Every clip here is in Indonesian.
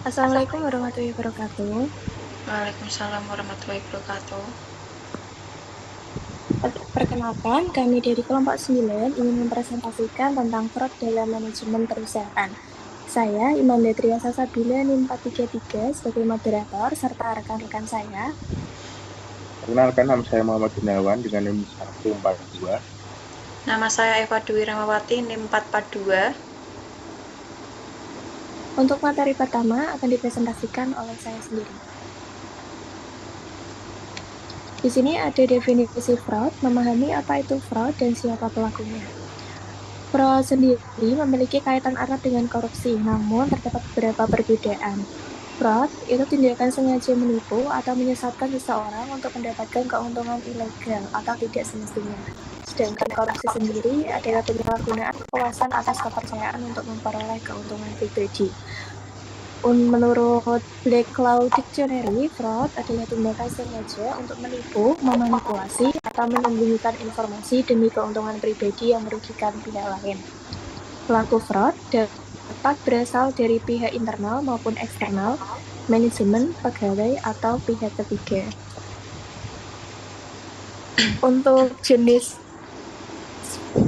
Assalamualaikum warahmatullahi wabarakatuh. Waalaikumsalam warahmatullahi wabarakatuh. Perkenalkan, kami dari kelompok 9 ingin mempresentasikan tentang fraud dalam manajemen perusahaan. Saya, Imam Detria Sasabila, NIM 433, sebagai moderator, serta rekan-rekan saya. Perkenalkan, nama saya Muhammad Gunawan dengan NIM 142. Nama saya Eva Dwi Ramawati, NIM 442. Untuk materi pertama akan dipresentasikan oleh saya sendiri. Di sini ada definisi fraud, memahami apa itu fraud dan siapa pelakunya. Fraud sendiri memiliki kaitan erat dengan korupsi, namun terdapat beberapa perbedaan. Fraud itu tindakan sengaja menipu atau menyesatkan seseorang untuk mendapatkan keuntungan ilegal atau tidak semestinya. Sedangkan korupsi sendiri adalah penyalahgunaan kekuasaan atas kepercayaan untuk memperoleh keuntungan pribadi. Menurut Black Law Dictionary, fraud adalah tindakan sengaja untuk menipu, memanipulasi, atau menyembunyikan informasi demi keuntungan pribadi yang merugikan pihak lain. Pelaku fraud dapat berasal dari pihak internal maupun eksternal, manajemen, pegawai, atau pihak ketiga. Untuk jenis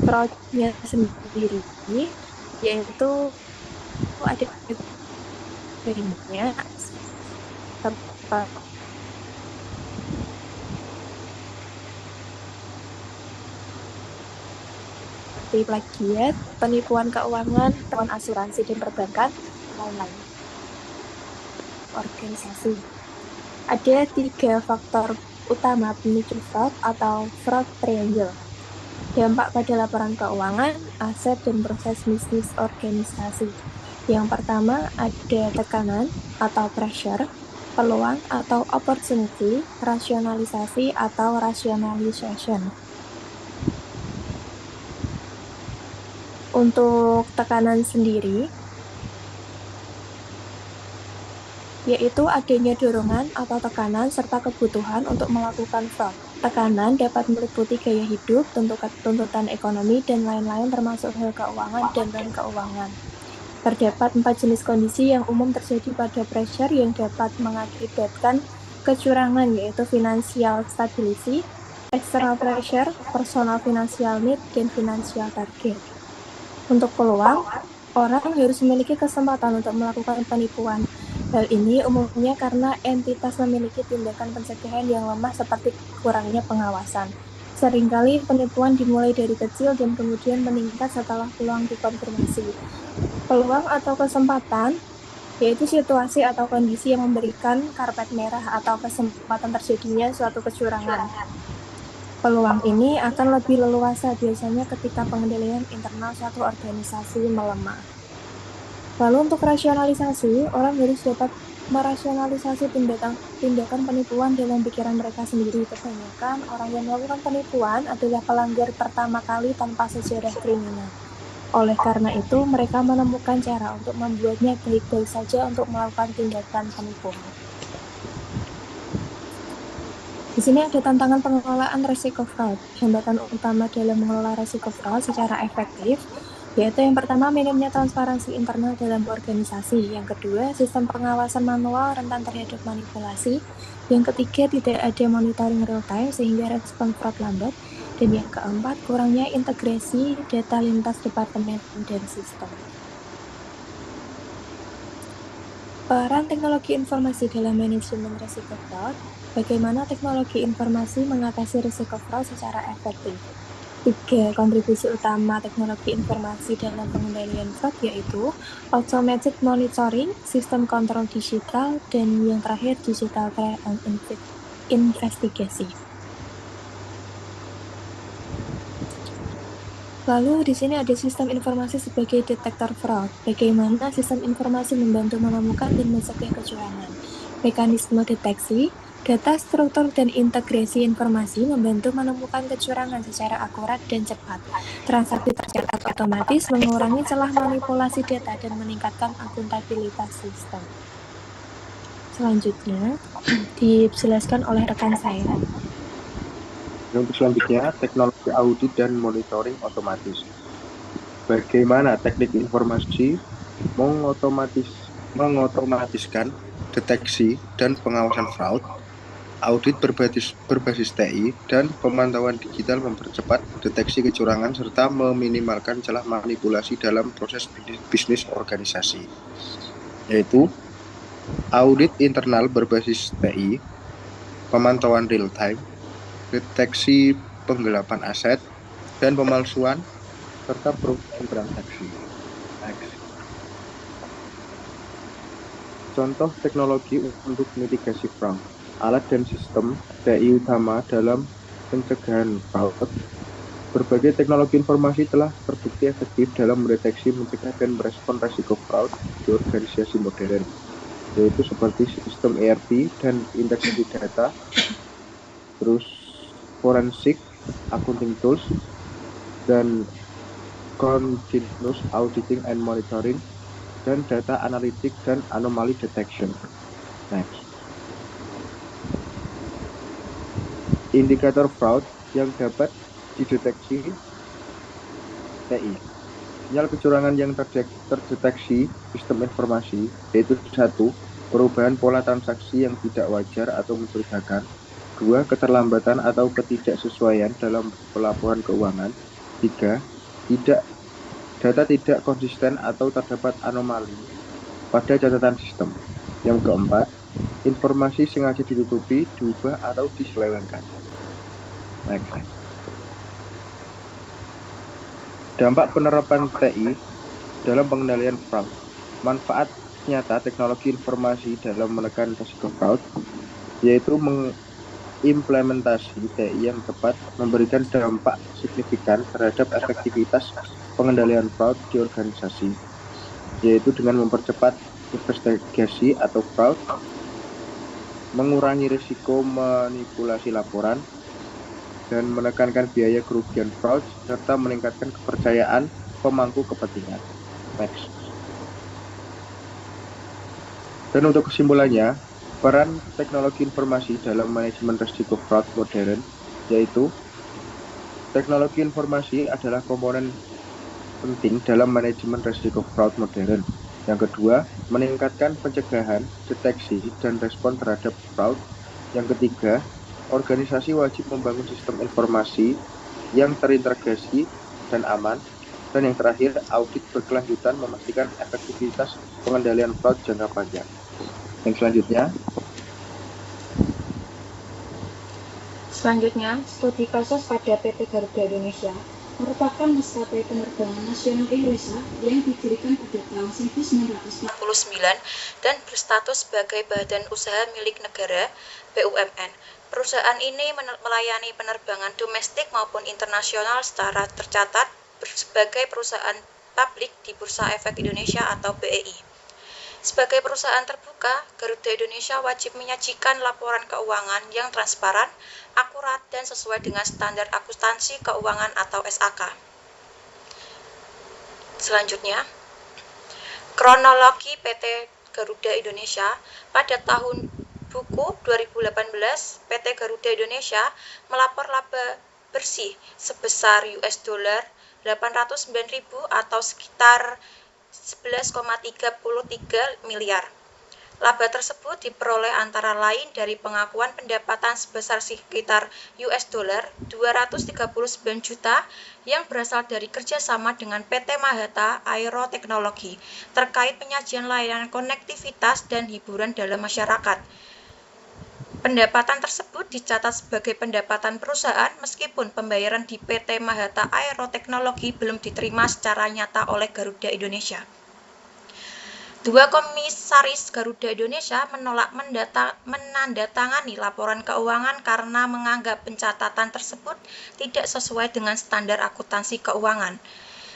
fraudnya sendiri, yaitu ada banyak seperti plagiat, penipuan keuangan, penipuan asuransi dan perbankan, lain-lain. Organisasi. Ada 3 faktor utama pemicu fraud atau fraud triangle. Dampak pada laporan keuangan, aset, dan proses bisnis organisasi. Yang pertama ada tekanan atau pressure, peluang atau opportunity, rasionalisasi atau rationalization. Untuk tekanan sendiri, yaitu adanya dorongan atau tekanan serta kebutuhan untuk melakukan fraud. Tekanan dapat meliputi gaya hidup, tuntutan ekonomi, dan lain-lain termasuk hal keuangan dan non-keuangan. Terdapat 4 jenis kondisi yang umum terjadi pada pressure yang dapat mengakibatkan kecurangan, yaitu financial stability, external pressure, personal financial need, dan financial target. Untuk peluang, orang harus memiliki kesempatan untuk melakukan penipuan. Hal ini umumnya karena entitas memiliki tindakan pencegahan yang lemah seperti kurangnya pengawasan. Seringkali penipuan dimulai dari kecil dan kemudian meningkat setelah peluang dikonfirmasi. Peluang atau kesempatan yaitu situasi atau kondisi yang memberikan karpet merah atau kesempatan terjadinya suatu kecurangan. Peluang ini akan lebih leluasa biasanya ketika pengendalian internal suatu organisasi melemah. Lalu untuk rasionalisasi, orang harus dapat merasionalisasi tindakan penipuan dalam pikiran mereka sendiri. Kebanyakan orang yang melakukan penipuan adalah pelanggar pertama kali tanpa sejarah kriminal. Oleh karena itu, mereka menemukan cara untuk membuatnya baik-baik saja untuk melakukan tindakan penipuan. Di sini ada tantangan pengelolaan risiko fraud. Hambatan utama dalam mengelola risiko fraud secara efektif, yaitu yang pertama, minimnya transparansi internal dalam organisasi. Yang kedua, sistem pengawasan manual rentan terhadap manipulasi. Yang ketiga, tidak ada monitoring real time sehingga respon fraud lambat. Dan yang keempat, kurangnya integrasi data lintas departemen dan sistem. Peran teknologi informasi dalam manajemen risiko fraud. Bagaimana teknologi informasi mengatasi risiko fraud secara efektif? 3 kontribusi utama teknologi informasi dalam pengendalian fraud yaitu automatic monitoring, sistem kontrol digital, dan yang terakhir digital trial and investigasi. Lalu di sini ada sistem informasi sebagai detektor fraud. Bagaimana sistem informasi membantu menemukan dan mencegah kecurangan? Mekanisme deteksi, data struktur dan integrasi informasi membantu menemukan kecurangan secara akurat dan cepat. Transaksi tercatat otomatis mengurangi celah manipulasi data dan meningkatkan akuntabilitas sistem. Selanjutnya dijelaskan oleh rekan saya. Untuk selanjutnya, teknologi audit dan monitoring otomatis. bagaimana teknik informasi mengotomatiskan deteksi dan pengawasan fraud, audit berbasis TI, dan pemantauan digital mempercepat deteksi kecurangan serta meminimalkan celah manipulasi dalam proses bisnis organisasi, yaitu audit internal berbasis TI, pemantauan real-time, deteksi penggelapan aset, dan pemalsuan, serta perubahan transaksi. Next. Contoh teknologi untuk mitigasi fraud. Alat dan sistem TI utama dalam pencegahan fraud. Berbagai teknologi informasi telah terbukti efektif dalam mendeteksi, mencegah, dan merespon risiko fraud di organisasi modern, yaitu seperti sistem ERP dan integrasi data, terus forensik, accounting tools, dan continuous auditing and monitoring, dan data analitik dan anomaly detection. Next. Indikator fraud yang dapat dideteksi TI. Sinyal kecurangan yang terdeteksi sistem informasi, yaitu 1. Perubahan pola transaksi yang tidak wajar atau mencurigakan. 2. Keterlambatan atau ketidaksesuaian dalam pelaporan keuangan. 3. Data tidak konsisten atau terdapat anomali pada catatan sistem. Yang keempat, informasi sengaja ditutupi, diubah, atau diselewengkan. Next. Dampak penerapan TI dalam pengendalian fraud. Manfaat nyata teknologi informasi dalam menekan risiko fraud, yaitu mengimplementasi TI yang tepat memberikan dampak signifikan terhadap efektivitas pengendalian fraud di organisasi, yaitu dengan mempercepat investigasi atau fraud, mengurangi risiko manipulasi laporan, dan menekankan biaya kerugian fraud, serta meningkatkan kepercayaan pemangku kepentingan. Next. Dan untuk kesimpulannya, peran teknologi informasi dalam manajemen risiko fraud modern, yaitu teknologi informasi adalah komponen penting dalam manajemen risiko fraud modern. Yang kedua, meningkatkan pencegahan, deteksi, dan respon terhadap fraud. Yang ketiga, organisasi wajib membangun sistem informasi yang terintegrasi dan aman. Dan yang terakhir, audit berkelanjutan memastikan efektivitas pengendalian fraud jangka panjang. Yang selanjutnya, studi kasus pada PT Garuda Indonesia merupakan maskapai penerbangan nasional Indonesia yang didirikan pada tahun 1949 dan berstatus sebagai badan usaha milik negara BUMN. Perusahaan ini melayani penerbangan domestik maupun internasional secara tercatat sebagai perusahaan publik di Bursa Efek Indonesia atau BEI. Sebagai perusahaan terbuka, Garuda Indonesia wajib menyajikan laporan keuangan yang transparan, akurat, dan sesuai dengan standar akuntansi keuangan atau SAK. Selanjutnya, kronologi PT Garuda Indonesia. Pada tahun buku 2018, PT Garuda Indonesia melapor laba bersih sebesar $809.000 atau sekitar 11,33 miliar. Laba tersebut diperoleh antara lain dari pengakuan pendapatan sebesar sekitar $239 juta yang berasal dari kerjasama dengan PT Mahata Aero Teknologi terkait penyajian layanan konektivitas dan hiburan dalam masyarakat. Pendapatan tersebut dicatat sebagai pendapatan perusahaan meskipun pembayaran di PT Mahata Aero Teknologi belum diterima secara nyata oleh Garuda Indonesia. Dua komisaris Garuda Indonesia menolak menandatangani laporan keuangan karena menganggap pencatatan tersebut tidak sesuai dengan standar akuntansi keuangan.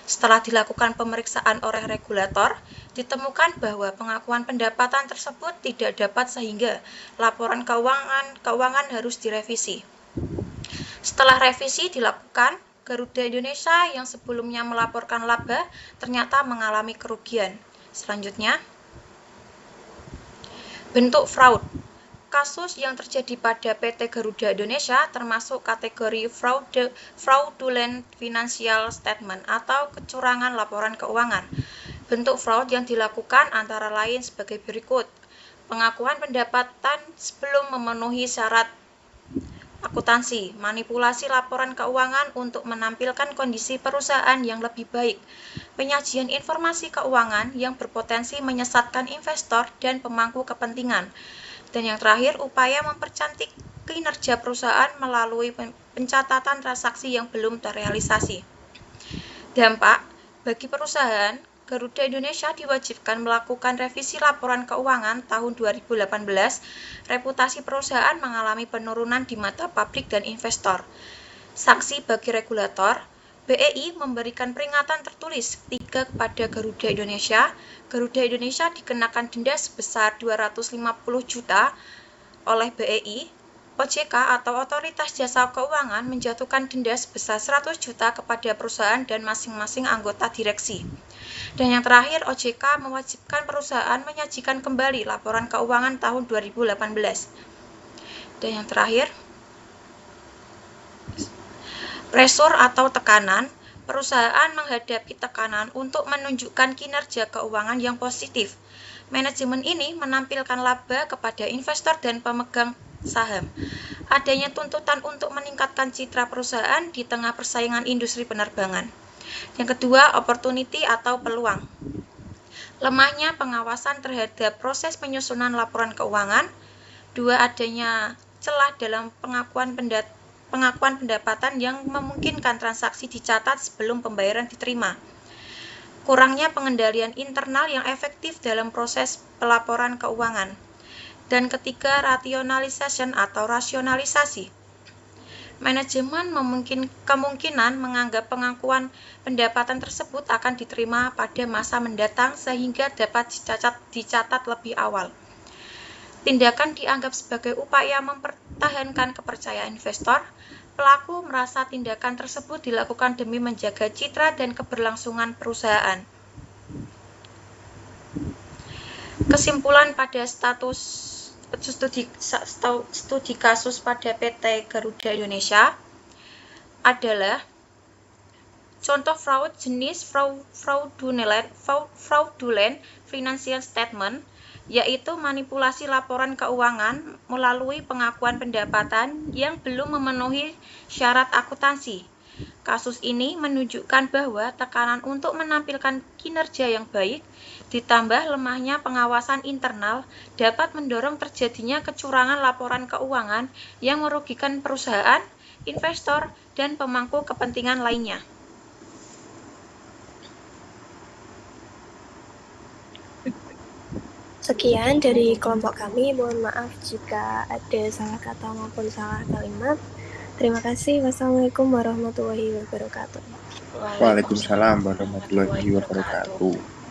Setelah dilakukan pemeriksaan oleh regulator, ditemukan bahwa pengakuan pendapatan tersebut tidak dapat sehingga laporan keuangan harus direvisi. Setelah revisi dilakukan, Garuda Indonesia yang sebelumnya melaporkan laba ternyata mengalami kerugian. Selanjutnya, bentuk fraud. kasus yang terjadi pada PT Garuda Indonesia termasuk kategori fraudulent financial statement atau kecurangan laporan keuangan. Bentuk fraud yang dilakukan antara lain sebagai berikut. Pengakuan pendapatan sebelum memenuhi syarat akuntansi, manipulasi laporan keuangan untuk menampilkan kondisi perusahaan yang lebih baik, penyajian informasi keuangan yang berpotensi menyesatkan investor dan pemangku kepentingan, dan yang terakhir, upaya mempercantik kinerja perusahaan melalui pencatatan transaksi yang belum terrealisasi. Dampak bagi perusahaan, Garuda Indonesia diwajibkan melakukan revisi laporan keuangan tahun 2018. Reputasi perusahaan mengalami penurunan di mata publik dan investor. Saksi bagi regulator, BEI memberikan peringatan tertulis 3 kepada Garuda Indonesia. Garuda Indonesia dikenakan denda sebesar 250 juta oleh BEI. OJK atau Otoritas Jasa Keuangan menjatuhkan denda sebesar 100 juta kepada perusahaan dan masing-masing anggota direksi. Dan yang terakhir, OJK mewajibkan perusahaan menyajikan kembali laporan keuangan tahun 2018. Dan yang terakhir, pressure atau tekanan. Perusahaan menghadapi tekanan untuk menunjukkan kinerja keuangan yang positif. Manajemen ini menampilkan laba kepada investor dan pemegang saham. Adanya tuntutan untuk meningkatkan citra perusahaan di tengah persaingan industri penerbangan. Yang kedua, opportunity atau peluang. Lemahnya pengawasan terhadap proses penyusunan laporan keuangan. 2. Adanya celah dalam pengakuan pendapatan yang memungkinkan transaksi dicatat sebelum pembayaran diterima. Kurangnya pengendalian internal yang efektif dalam proses pelaporan keuangan. Dan ketiga, rationalization atau rasionalisasi. Manajemen kemungkinan menganggap pengakuan pendapatan tersebut akan diterima pada masa mendatang sehingga dapat dicatat lebih awal. Tindakan dianggap sebagai upaya mempertahankan kepercayaan investor. Pelaku merasa tindakan tersebut dilakukan demi menjaga citra dan keberlangsungan perusahaan. Kesimpulan pada studi kasus pada PT Garuda Indonesia adalah contoh fraud jenis fraudulent financial statement, yaitu manipulasi laporan keuangan melalui pengakuan pendapatan yang belum memenuhi syarat akuntansi. Kasus ini menunjukkan bahwa tekanan untuk menampilkan kinerja yang baik ditambah lemahnya pengawasan internal dapat mendorong terjadinya kecurangan laporan keuangan yang merugikan perusahaan, investor, dan pemangku kepentingan lainnya. Sekian dari kelompok kami, mohon maaf jika ada salah kata maupun salah kalimat. Terima kasih. Wassalamualaikum warahmatullahi wabarakatuh. Waalaikumsalam warahmatullahi wabarakatuh.